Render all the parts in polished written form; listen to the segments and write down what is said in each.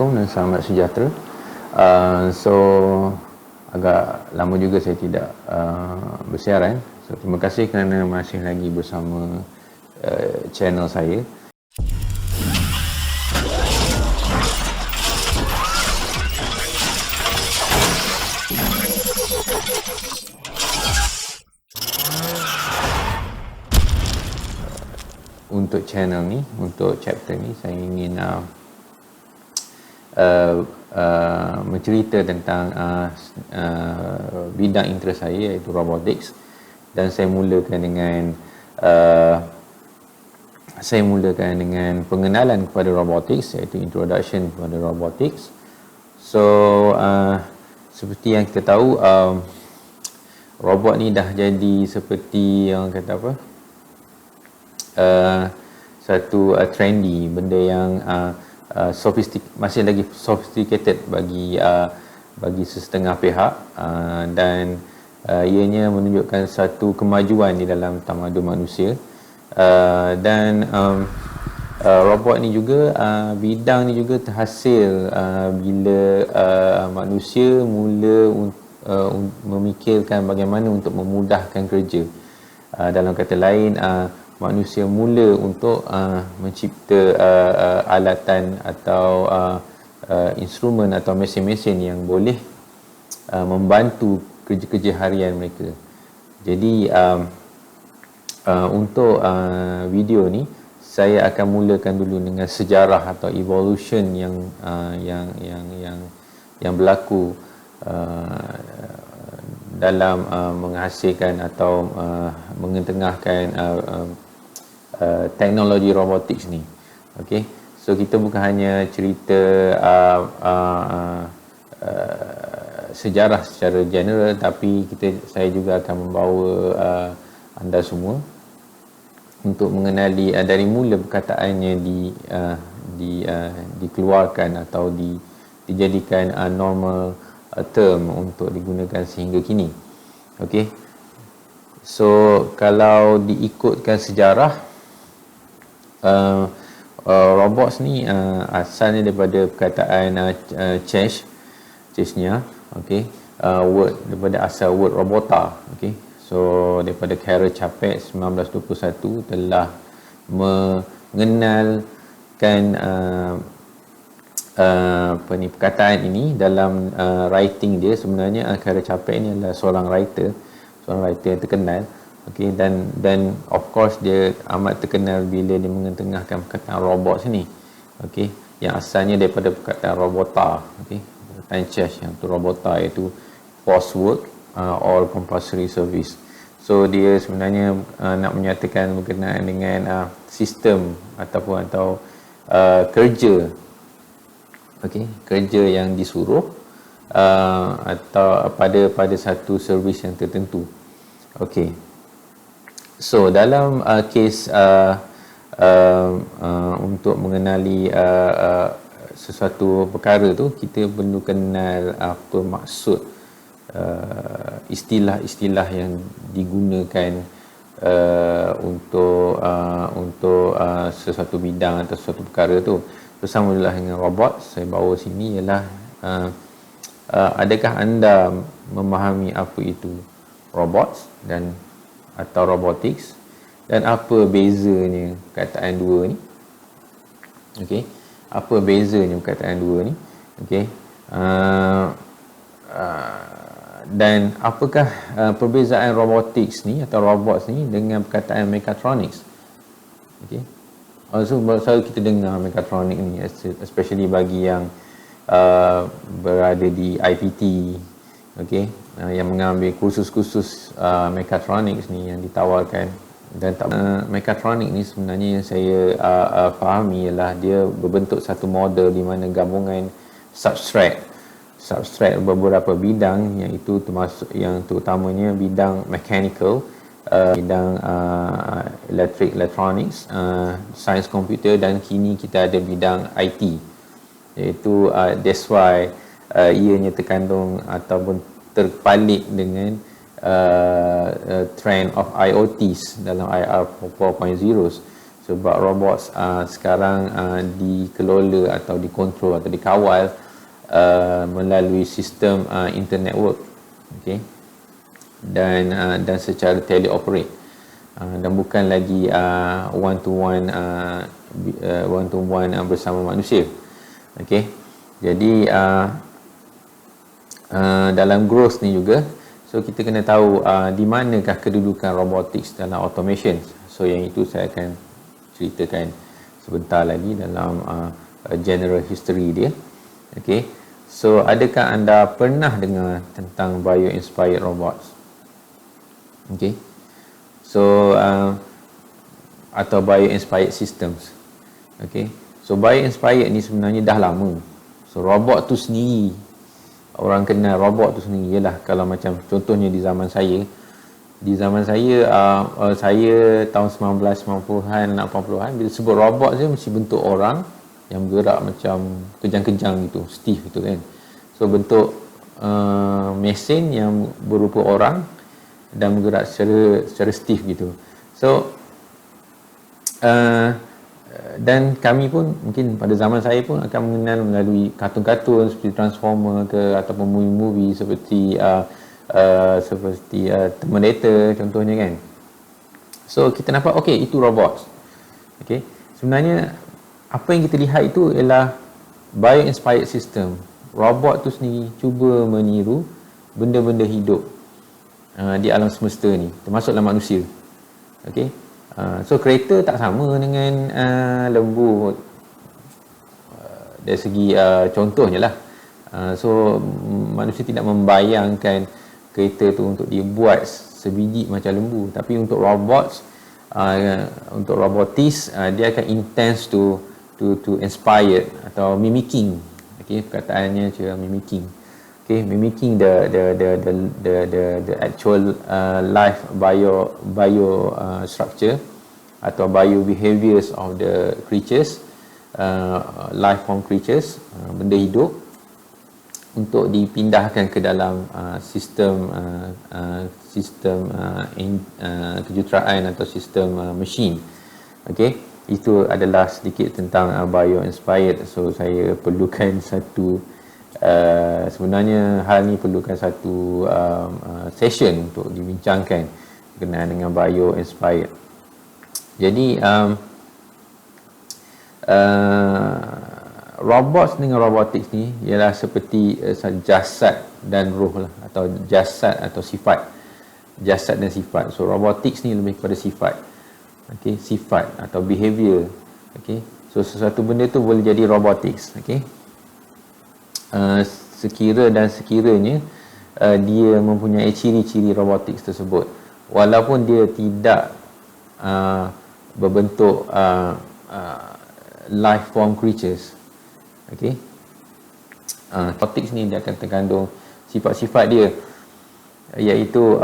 Dan selamat sejahtera. So agak lama juga saya tidak bersiaran. So terima kasih kerana masih lagi bersama channel saya. Untuk channel ni, untuk chapter ni, saya ingin mencerita tentang bidang interest saya, iaitu robotics, dan saya mulakan dengan pengenalan kepada robotics, iaitu introduction kepada robotics. So seperti yang kita tahu, robot ni dah jadi seperti yang kata apa, satu trendy, benda yang masih lagi sophisticated bagi sesetengah pihak, dan ianya menunjukkan satu kemajuan di dalam tamadun manusia, dan robot ni juga, bidang ni juga terhasil bila manusia mula memikirkan bagaimana untuk memudahkan kerja. Dalam kata lain, manusia mula untuk mencipta alatan atau instrumen atau mesin-mesin yang boleh membantu kerja-kerja harian mereka. Jadi untuk video ni saya akan mulakan dulu dengan sejarah atau evolution yang berlaku dalam menghasilkan atau mengetengahkan teknologi robotics ni. Okey, so kita bukan hanya cerita sejarah secara general, tapi saya juga akan membawa anda semua untuk mengenali dari mula perkataannya dikeluarkan atau dijadikan normal term untuk digunakan sehingga kini. Okey, so kalau diikutkan sejarah, robots ni asalnya daripada perkataan Chechnya, okey, daripada asal word robota. Okey, so daripada Karel Čapek 1921 telah mengenalkan perkataan ini dalam writing dia. Sebenarnya Karel Čapek ini adalah seorang writer yang terkenal. Okay, dan of course dia amat terkenal bila dia mengetengahkan perkataan robot sini. Okay, yang asalnya daripada perkataan robota. Okay, perkataan Czech yang tu robota, iaitu post work or compulsory service. So dia sebenarnya nak menyatakan berkenaan dengan sistem atau kerja. Okay, kerja yang disuruh atau pada satu servis yang tertentu. Okay, so dalam kes untuk mengenali sesuatu perkara tu, kita perlu kenal apa maksud istilah-istilah yang digunakan untuk sesuatu bidang atau sesuatu perkara tu. Bersamalah dengan robot, saya bawa sini ialah adakah anda memahami apa itu robots atau robotics, dan apa bezanya perkataan dua ni? Okey, apa bezanya perkataan dua ni? Okey, dan apakah perbezaan robotics ni atau robots ni dengan perkataan mechatronics? Okey, so selalu kita dengar mechatronic ni, especially bagi yang berada di IPT, okey, yang mengambil kursus-kursus mechatronics ni yang ditawarkan. Dan mechatronic ni sebenarnya yang saya fahami ialah dia berbentuk satu model di mana gabungan substrate beberapa bidang, iaitu termasuk yang terutamanya bidang mechanical, bidang electronics, sains komputer, dan kini kita ada bidang IT, iaitu that's why ianya terkandung ataupun terpalit dengan trend of IoTs dalam IR 4.0. So sebab robots sekarang dikelola atau dikontrol atau dikawal melalui sistem internet network, okey, dan secara teleoperate, dan bukan lagi one to one bersama manusia. Okey, jadi dalam growth ni juga, so kita kena tahu di manakah kedudukan robotics dalam automation. So yang itu saya akan ceritakan sebentar lagi dalam general history dia. Okey, so adakah anda pernah dengar tentang bio-inspired robots? Okey, so atau bio-inspired systems. Okey, so bio-inspired ni sebenarnya dah lama. So robot tu sendiri, orang kenal robot tu sendiri ialah, kalau macam contohnya di zaman saya, saya tahun 1990-an 80-an, bila sebut robot je mesti bentuk orang yang bergerak macam kejang-kejang gitu, stiff gitu kan. So bentuk mesin yang berupa orang dan bergerak secara stiff gitu. So dan kami pun mungkin pada zaman saya pun akan mengenal melalui kartun-kartun seperti Transformer ke, ataupun movie-movie seperti Terminator contohnya kan. So kita nampak okey, itu robot. Okey, sebenarnya apa yang kita lihat itu ialah bio-inspired system. Robot tu sendiri cuba meniru benda-benda hidup di alam semesta ni, termasuklah manusia. Okey, so kereta tak sama dengan lembu dari segi contohnya lah. So manusia tidak membayangkan kereta tu untuk dibuat sebiji macam lembu, tapi untuk robots, untuk robotis, dia akan intense to inspire atau mimicking. Okey, perkataannya cara mimicking. Okey, mimicking the actual life bio structure atau bio behaviors of the creatures, life form creatures, benda hidup, untuk dipindahkan ke dalam sistem kejuruteraan atau sistem mesin. Okey, itu adalah sedikit tentang bio-inspired. So saya perlukan satu sebenarnya hal ni perlukan satu session untuk dibincangkan berkenaan dengan bio-inspired. Jadi robots dengan robotics ni ialah seperti jasad dan roh lah, atau jasad atau sifat, jasad dan sifat. So robotics ni lebih kepada sifat. Okey, sifat atau behavior. Okey, so sesuatu benda tu boleh jadi robotics. Okey, sekiranya dia mempunyai ciri-ciri robotics tersebut, walaupun dia tidak berbentuk life form creatures. Okey, robotics ni dia akan terkandung sifat-sifat dia, iaitu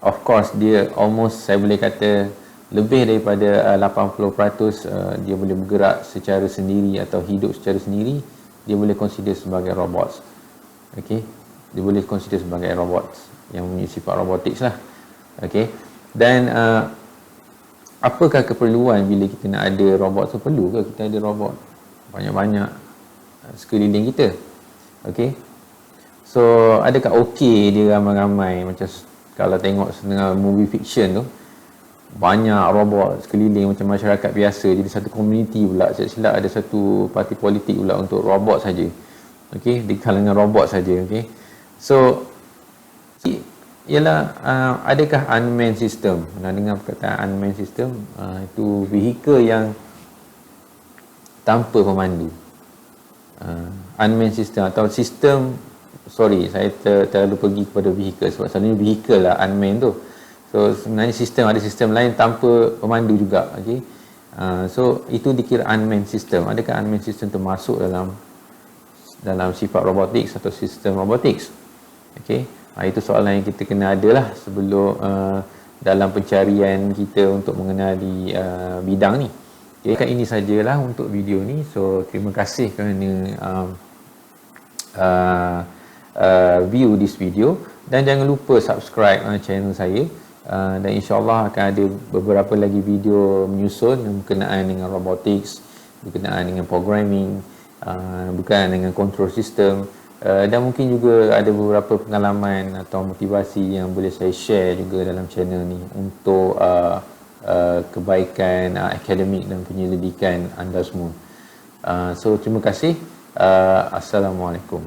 of course dia almost, saya boleh kata lebih daripada 80% dia boleh bergerak secara sendiri atau hidup secara sendiri. Dia boleh consider sebagai robots. Okey, dia boleh consider sebagai robots yang mempunyai sifat robotics lah. Okey, dan apakah keperluan bila kita nak ada robot tu? Perlu ke kita ada robot banyak-banyak sekeliling kita? Okey, so adakah okey dia ramai-ramai? Macam kalau tengok setengah movie fiction tu, banyak robot sekeliling macam masyarakat biasa, jadi satu komuniti pula, silap-silap ada satu parti politik pula untuk robot saja. Okey, di kalangan robot saja. Okey, so ialah adakah unmanned system? Pernah dengar perkataan unmanned system? Itu vehicle yang tanpa pemandu. Unmanned system atau sistem, sorry saya terlalu pergi kepada vehicle, sebab selalunya vehicle lah unmanned tu. So sebenarnya ada sistem lain tanpa pemandu juga. Okey, so itu dikira unmanned system. Adakah unmanned system termasuk dalam sifat robotics atau sistem robotics? Okey, itu soalan yang kita kena adalah sebelum dalam pencarian kita untuk mengenali bidang ni. Okay, ini sajalah untuk video ni. So terima kasih kerana view this video, dan jangan lupa subscribe channel saya Dan insyaAllah akan ada beberapa lagi video menyusun yang berkenaan dengan robotics, berkenaan dengan programming, berkenaan dengan control system, dan mungkin juga ada beberapa pengalaman atau motivasi yang boleh saya share juga dalam channel ni untuk kebaikan akademik dan penyelidikan anda semua. So terima kasih. Assalamualaikum.